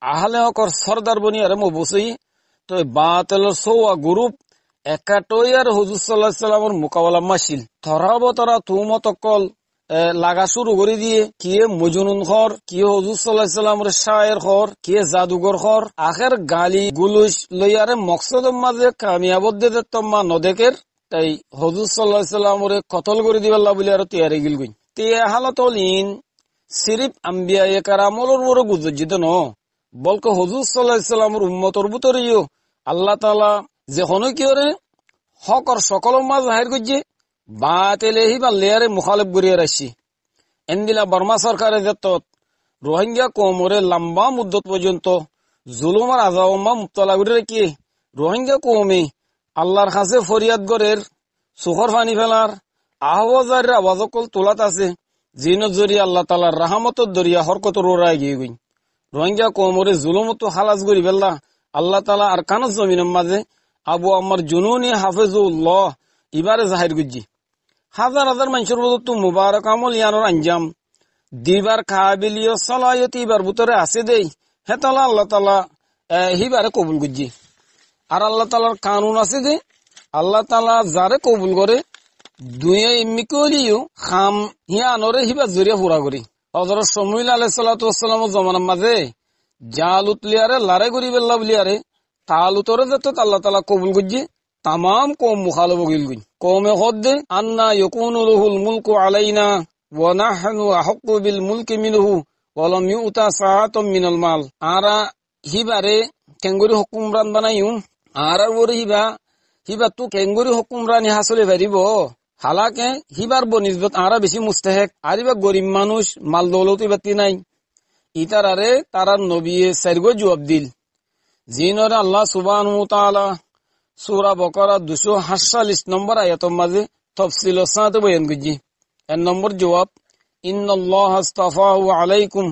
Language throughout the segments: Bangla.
আহলে হকর সর্দার বনিয়ারে মবুসি তো বাতিলের সৌয়া গ্রুপ একাটই আর হুজুর সাল্লাল্লাহু আলাইহি সাল্লামের মোকাবেলা মাসিল তরা তুমত কল লাগা শুরু করে দিয়ে কিয়ে মজনুন খর কিয়ে হুজুর সাল্লাল্লাহু আলাইহি সাল্লামের শায়ের খর কিয়ে জাদুঘর খর আখের গালি গুলুস লইয়ারে মকসদের মাঝে কামিয়াবদ দে তম্মা নদেকের তাই হুজুর সাল্লাল্লাহু আলাইহি সাল্লামের কতল করে দিবাল্লাহ বলি আর তৈয়ারি গিল গই তে হালাতলিন সিরিফ আম্বিয়া কারামলর বড় গুজজিত ন বলকে হুজুর সাল্লাল্লাহু আলাইহি সাল্লামের উম্মতর ভিতরেও আল্লাহ তাআলা যে হন কি ওরে হকর সকল মাঝ জাহির করছে বাতিলে হি বা লেয়ারে মুখালিফ গড়িয়ে রাখছি এন্দিলা বর্মা সরকারের যত্তত রোহিঙ্গা কৌমরে লম্বা মুদ্দত পর্যন্ত জুলুমার আজাওমা মুক্তলা করে রেখে রোহিঙ্গা কৌমে আল্লাহর কাছে ফরিয়াদ গরের সুখর পানি ফেলার আহ্বাজার আওয়াজকল তোলাত আছে জিনত জরিয়া আল্লাহ তাআলার রাহমতর দরিয়া হরকত রোরায় গিয়ে গই রোহিঙ্গা কৌমরে জুলুমত হালাজ গরি বেল্লা আল্লাহ তাআলা আর কানস জমিনের মাঝে আবু আম্মার জুনুনি হাফিজুল্লাহ ইবারে জাহির গুজি হাজার হাজার মানুষের মধ্যে তো মুবারক আমল ইয়ানোর আঞ্জাম দিবার কাবিলিয় সালায়ত ইবার ভিতরে আছে দেই হেতালা আল্লাহ তাআলা হিবারে কবুল গুজি আর আল্লাহ তাআলার কানুন আছে যে আল্লাহ তাআলা যারে কবুল করে দুয়ে এমনি করিও খাম হিয়ানোরে হিবা জরিয়া পুরা করি হযরত শমুয়েল আলাইহিস সালাতু ওয়াস সালামের জমানার মাঝে জালুত লিয়ারে লারে করি বেল্লা বলিয়ারে তালুতরে যত আল্লাহ তাআলা কবুল গুজি তামাম কওম মুখালিফ গিল গই কওমে হদ্দে আন্না ইয়াকুনু লাহুল মুলকু আলাইনা ওয়া নাহনু আহক্কু বিল মুলকি মিনহু ওয়া লাম ইউতা সাআতাম মিনাল মাল আরা হিবারে কেঙ্গুরি হুকুমরান বানাইউম আরার ওরে হিবা তু কেঙ্গুরি হুকুমরানি হাসলে পারিব হালাকে হিবার বনিসবত আরা বেশি মুস্তাহিক আরিবা গরিব মানুষ মাল দৌলতি বাতি নাই ইতারারে তারা নবী সারগো জবাব দিল জিনরে আল্লাহ সুবহানাহু ওয়া তাআলা সূরা বাকারা 248 নম্বর আয়াতের মাঝে তাফসীল সাথে বয়ান করছি এক নম্বর জবাব ইন্নাল্লাহা আস্তাফাহু আলাইকুম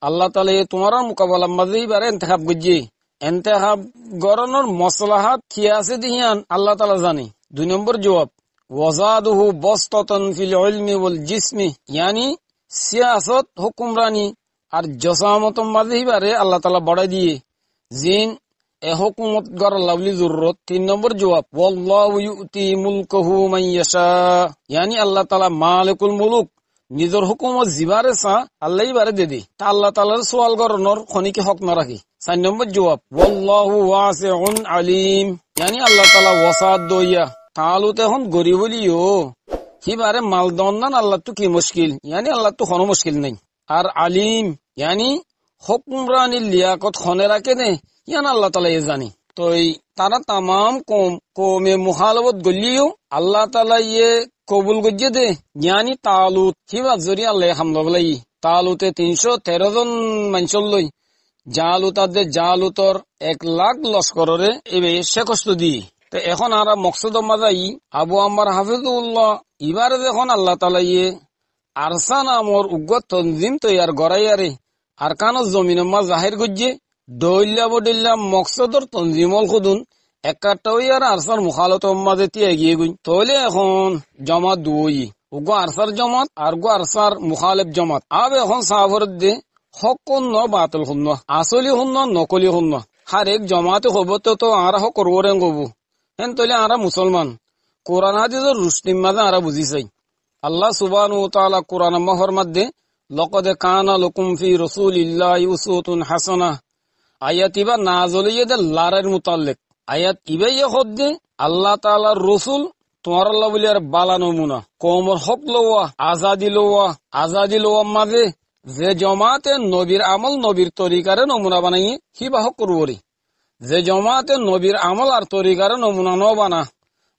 আল্লাহ তাআলা তোমার মুকাবিলা মাঝে এবারে ইন্তেখাব করছি ইন্তেখাব গরনের মাসলাহাত কি আছে দিয়ান আল্লাহ তাআলা জানে দুই নম্বর জবাব ওয়াজাদুহু বাসতাতান ফিল ইলমি ওয়াল জিসমি ইয়ানি সিয়াসত হুকুমরানি আর জসামতের মাঝে এবারে আল্লাহ তাআলা বড়াই দিয়ে জিন এ হুকুমত গর লাভলি জরুরত তিন নম্বর জবাব ওয়াল্লাহু ইউতি মুলকাহু মান ইয়াশা ইয়ানি আল্লাহ তাআলা মালিকুল মুলুক নিজের হুকুমত জিবারে সা আল্লাহ ইবারে দে তা আল্লাহ তাআলার সওয়াল গরনর খনিকে হক না রাখি চার নম্বর জবাব ওয়াল্লাহু ওয়াসিউন আলিম ইয়ানি আল্লাহ তাআলা ওয়াসাদ দইয়া তালুতে হন গরিব বলিও হিবারে মাল দন্নান আল্লাহ তো কি মুশকিল ইয়ানি আল্লাহ তো কোনো মুশকিল নাই আর আলিম ইয়ানি হুকুমরানি লিয়াকত খনে রাখে নে ইয়ান আল্লাহ তাআলা জানি তো তারা তামাম কওমে মুখালিফত গলিও আল্লাহ তাআলা কবুল গজ্জে দে জ্ঞানী তালুত হিবা জরিয়া আল্লাহ হামদবলাই তালুতে 313 জন মানুষ লই জালুতর 1 লাখ লস্কররে এবে সে কষ্ট দি তো এখন আরা মকসদ মাজাই আবু আম্মার হাফিজুল্লাহ এবারে যখন আল্লাহ তাআলা আরসা নামর উগ্র তনজিম তৈয়ার গড়াইয়ারে আর কানো জমিনের মাঝ জাহির গজ্জে দইল্লা বডিল্লা মকসদর তনজিমল খুদুন একাটাই আর আরসার মুখালতর মাঝে তিয়া এগিয়ে গই তাহলে এখন জমাত দুই উগো আরসার জমাত আর গো আরসার মুখালিফ জমাত আব এখন সাফর দে হক কোন বাতিল কোন আসলি কোন নকলি কোন হার এক জমাতে হব তো আর হক করব রে গব হেন তলে আরা মুসলমান কোরআন হাদিসের রুশনির মাঝে আরা বুঝি চাই আল্লাহ সুবহানাহু ওয়া তাআলা কোরআন মাহর মধ্যে লাকাদ কানা লাকুম ফি রাসূলিল্লাহি উসওয়াতুন হাসানাহ আয়াত ইবা নাযলিয়াদ লারের মুতাল্লিক আয়াত ইবাই হদ্দে আল্লাহ তাআলার রাসূল তোমার আল্লাহ বলি আর বালা নমুনা কওমর হক লওয়া আজাদি লওয়া মাঝে যে জমাতে নবীর আমল নবীর তরিকারে নমুনা বানাই হিবা হক করবরি যে জমাতে নবীর আমল আর তরিকারে নমুনা ন বানা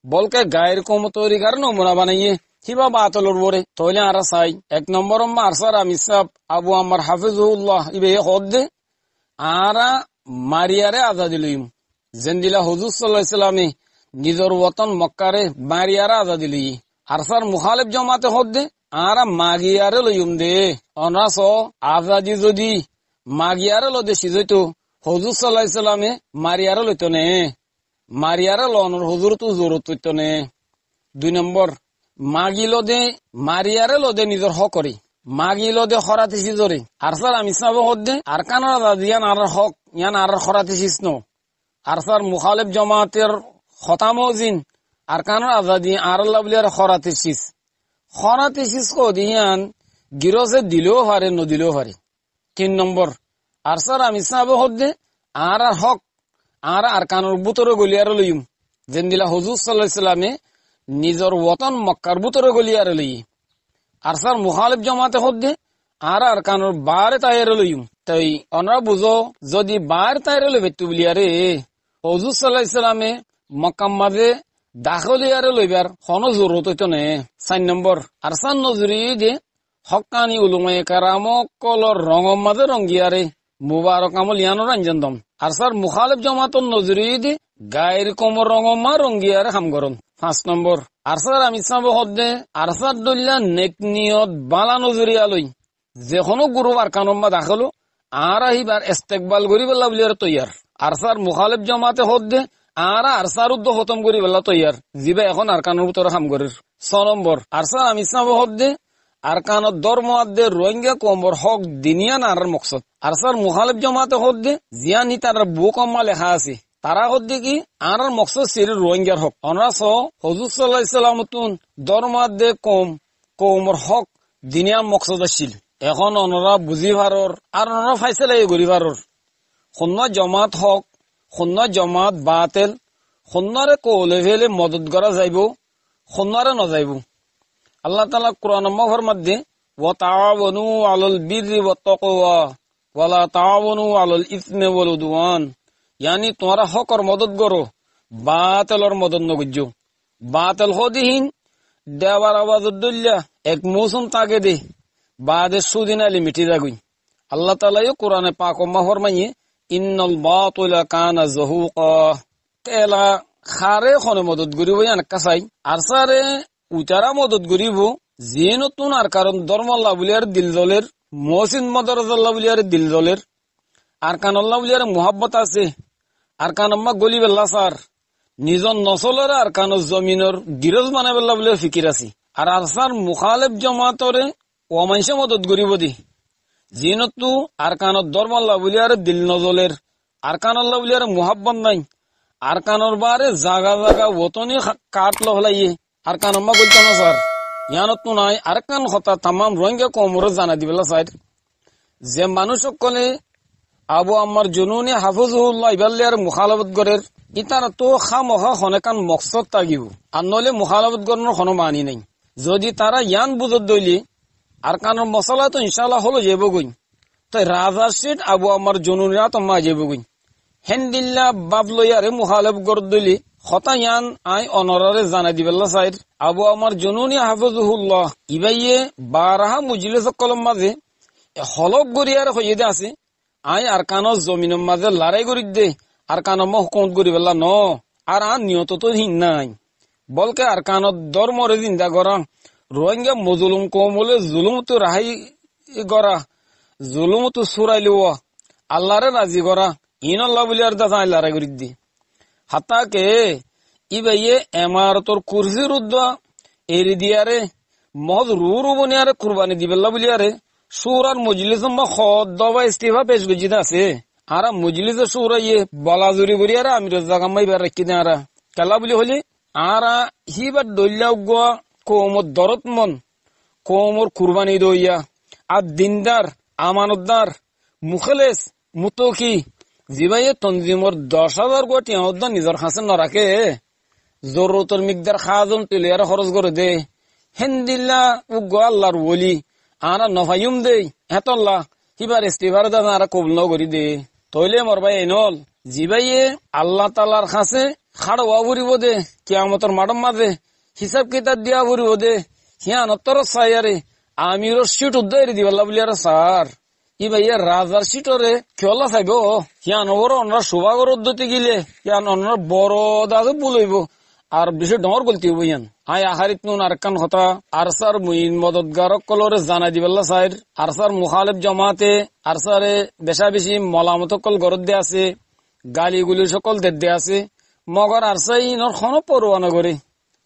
বলকে গায়ের কম তরিকারে নমুনা বানাইয়ে হিবা বাতলর বরে তইলে আরা চাই এক নম্বর আরসার আমিসাব আবু আম্মার হাফিজুল্লাহ ইবে হদ্দে আরা মারিয়ারে আজাদি লইম জেন্দিলা হুজুর সাল্লাল্লাহু আলাইহি সাল্লামে নিজের ওয়াতন মক্কারে মারিয়ারে আজাদি লই আরসার মুখালিফ জমাতে হদ্দে আরা মাগিয়ারে লইম দে অনাস আজাদি যদি মাগিয়ারে লদে সিজইতো হুজুর সাল্লাল্লাহু আলাইহি সাল্লামে মারিয়ারে লইতো নে মারিয়ারে লনর হুজুর তো জরুরত হইতো নে দুই নম্বর মাগি লদে মারিয়ারে লদে নিজের হক করি মাগিল দে খরাতিসি জরে আর স্যার আমি সাব হদ্দে আর কানার দিয়ান আর হক ইয়ান আর খরাতিসিস নো আর স্যার মুখালেব জমাতের খতামজিন আর কানার আজাদি আর লাভলিয়ার খরাতিসিস কো দিয়ান গিরসে দিলেও পারে নদিলেও পারে। 3 নম্বর আর স্যার আমি সাব হদ্দে আর হক আর কানুর বুতরে গলিয়ার লইম যেন দিলা হুজুর সাল্লাল্লাহু আলাইহি সাল্লামে নিজর ওতন মক্কার বুতরে গলিয়ার লই আর স্যার মুখালিফ জমাতে হদ্দে আর কানুর বারে তাইর লইম। তাই অনরা বুঝো যদি বার তাইর লইবে তুবলিয়ারে হুজুর সাল্লাল্লাহু আলাইহি সাল্লামে মক্কা মাঝে দাখলিয়ারে লইবার কোনো জরুরত হইতো না। 4 নম্বর আর সান নজরি যে হক্কানি উলুমায়ে কারাম কলর রঙম মাঝে রঙ্গিয়ারে মুবারক আমল ইয়ানো রঞ্জন দম আর স্যার মুখালিফ জমাতন নজরি দে গায়ের কমর রঙমা রঙ্গিয়ারে হাম গরম। 5 নম্বর আর স্যার আমি সাব হদ্দে আর স্যার দল্লা নেক নিয়ত বালা নজরিয়া লই যে কোনো গুরু আর কানম্মা দাখলো আর আহিবার ইস্তেকবাল করি বেলা বলিয়ার তৈয়ার আর স্যার মুখালিফ জমাতে হদ্দে আর স্যার উদ্দ খতম করি বেলা তৈয়ার জিবা এখন আর কানুর ভিতরে হাম গরের। 6 নম্বর আর স্যার আমি সাব হদ্দে আর কানত ধর্ম আদে রোহিঙ্গা কম্বর হক দিনিয়া নার মকসদ আর স্যার মুখালিফ জমাতে হদ্দে জিয়ানি তার বুকম্মা লেখা আছে তারা হদ্দে কি আর মকসদ সির রোহিঙ্গার হক অনরাস হুজুর সাল্লাল্লাহু আলাইহি সাল্লাম তুন ধর্ম আদে কমর হক দিনিয়া মকসদ আছিল। এখন অনরা বুঝি ভারর আর অনরা ফাইসলা গরি ভারর খুন্ন জমাত হক খুন্ন জমাত বাতিল খুন্নরে কোলে ফেলে মদত করা যাইব খুন্নরে নযাইব। আল্লাহ তাআলা কুরআন মাহর মধ্যে ওয়া তাআওয়ানু আলাল বিররি ওয়াত তাকওয়া ওয়া লা তাআওয়ানু আলাল ইসমি ওয়াল উদওয়ান यानी তোমরা হকর মদত করো বাতিলর মদত নগজ্জো বাতিল হদিহীন দেওয়ার আওয়াজ দুল্লা এক মৌসুম তাকে দে বাদে সুদিন আলি মিটি যাগুই। আল্লাহ তাআলা কোরআনে পাক মাহর মাইয়ে ইন্নাল বাতিলা কানা যাহুকা তেলা খারে খনে মদত করিব ইয়ান কাসাই আর সারে উচারা মদত করিব যে নতুন আর কারণ ধর্মাল্লাহ বুলিয়ার দিল দলের মহসিন মদরজাল্লাহ বুলিয়ার দিল দলের আর কানাল্লাহ বুলিয়ার মুহাব্বত আছে আর কানম্মা গলি বেল্লা সার নিজন নসলের আর কান জমিনের গিরজ মানে বেল্লা বলে ফিকির আছে আর সার মুখালেফ জমাতরে অমাইশে মদত করিব দি জিনতু আর কানত ধর্মাল্লাহ বুলিয়ার দিল নজলের আর কানাল্লাহ বুলিয়ার মুহাব্বত নাই আর কানর বারে জাগা জাগা ওতনি কাট লহলাইয়ে আর কানম্মা বলতো না স্যার ইয়ানত নাই আর কান কথা তাম রোহিঙ্গা কমর জানা দিবেলা সাইড যে মানুষ সকলে আবু আম্মার জুনুনি হাফিজুল্লাহ ইবাল্লিয়ার মুখালাফত গরের ইতার তো খামখা খনেকান মকসদ তাগিব আর নলে মুখালাফত গরনের কোনো মানি নাই যদি তারা ইয়ান বুঝত দইলি আর কানের মশলা তো ইনশাআল্লাহ হলো যাবগই তাই রাজা সিট আবু আম্মার জুনুনিরা তো মা যাবগই হেন্দিল্লা বাবলয়ারে মুখালাফত গর দইলি খতা ইয়ান আই অনরারে জানা দিবেল্লা সাইড আবু আম্মার জুনুনি হাফিজুল্লাহ ইবাইয়ে বারাহা মুজলিস কলম মাঝে হলক গরিয়ার হইয়ে দে আছে আই আর কানত জমিনের মাঝে লড়াই করি দে আর কানম্মা হুকুমত করি বেলা ন আর নিয়ত তো হিন নাই বলকে আর কানত ধর্মরে জিন্দা করা রোহিঙ্গা মজলুম কমলে জুলুম তো রাহাই করা জুলুম তো সুরাই লওয়া আল্লাহরে রাজি করা ইন আল্লাহ বলি আর দাদা লড়াই করি দি হাতাকে ইবাইয়ে এমারতর কুরসির উদ্দা এরি দিয়ারে মহজ রু বনিয়ারে কুরবানি দিবেল্লা বলিয়ারে সুরার মজলিস খদ দবা ইস্তিফা পেশ গুজিতে আছে আর মজলিস সুরা ইয়ে বলাজুরি বলি আর আমি রোজাগামাই বার রাখি দে আর কেলা বলি হলি আর হিবার দলিয়া উগুয়া কোমর দরত মন কোমর কুরবানি দইয়া আর দিনদার আমানতদার মুখলেস মুতকি জিবাইয়ে তনজিমর 10,000 কোটি অদ্দা নিজর হাসন না রাখে জরুরতর মিকদার খাজন তুলিয়ার খরচ করে দে হেন্দিল্লা উগুয়া আল্লাহর ওলি আনা নফায়ুম দে হেতল্লা হিবার ইস্তিফার দাদা আর কবুল ন করি দে তইলে মোর ভাই এনল জিবাইয়ে আল্লাহ তাআলার কাছে খাড়ওয়া ভরিব দে কিয়ামতের মাঠের মাঝে হিসাব কিতাব দিয়া ভরিব দে হিয়ান তোর সায়ারে আমির সিট উদ্দাইরি দিবাল্লা বলি আর স্যার ইবাইয়ে রাজার সিটরে খেলা চাইব হিয়ান ওর অনরা শোভাগর উদ্যতি গিলে হিয়ান অনরা বড় দাদু বলইব আর বেশি ডর গলতি হইব ইয়ান আই আহারিত নুন আর কান কথা আর স্যার মুইন মদতগারক কলরে জানাই দিবাল্লা সাইড আর স্যার মুখালিফ জমাতে আর স্যারে বেশা বেশি মলামত কল গরত দে আছে গালিগুলি সকল দে আছে মগর আর সাই ইনর খন পরোয়া নগরে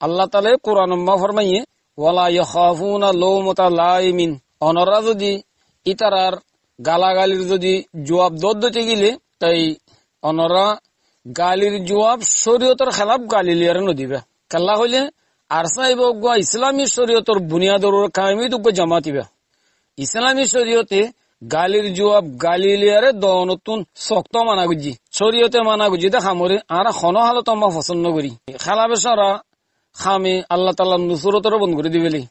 আল্লাহ তাআলা কোরআন মা ফরমাইয়ে ওয়ালা ইয়াখাফুনা লাওমাতা লাইমিন অনরা যদি ইতারার গালাগালির যদি জবাব দতে গেলে তাই অনরা গালির জবাব শরীয়তের খেলাফ গালি লিয়ার নদিবে কাল্লা হইলে আর সাহেব ইসলামী শরীয়তর বুনিয়াদর কায়েমি দুগ্গ জামাতিবে ইসলামী শরীয়তে গালির জবাব গালি লিয়ারে নতুন শক্ত মানা গুজি শরীয়তে মানা গুজি দেখা মরে আর খন হালত আমরা পছন্দ করি খেলাবে সারা খামে আল্লাহ তাল্লাহ নুসরতর বন্ধ করে দিবেলি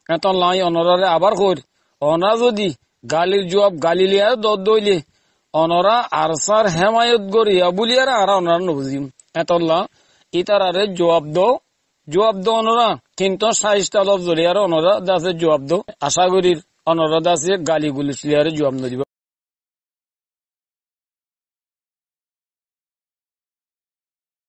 এত লাই অনরারে আবার কর অনরা যদি গালির জবাব গালি লিয়ারে দইলে অনরা আরসার হেমায়ত গড়িয়া বুলিয়ারে আর অনরা নবুজিম এতল্লা ইতারারে জবাব দো অনরা কিন্তু 60টা লফ জড়িয়ারে অনরা দাসে জবাব দো আশা করির অনরা দাসে গালি গুলি লিয়ারে জবাব ন দিব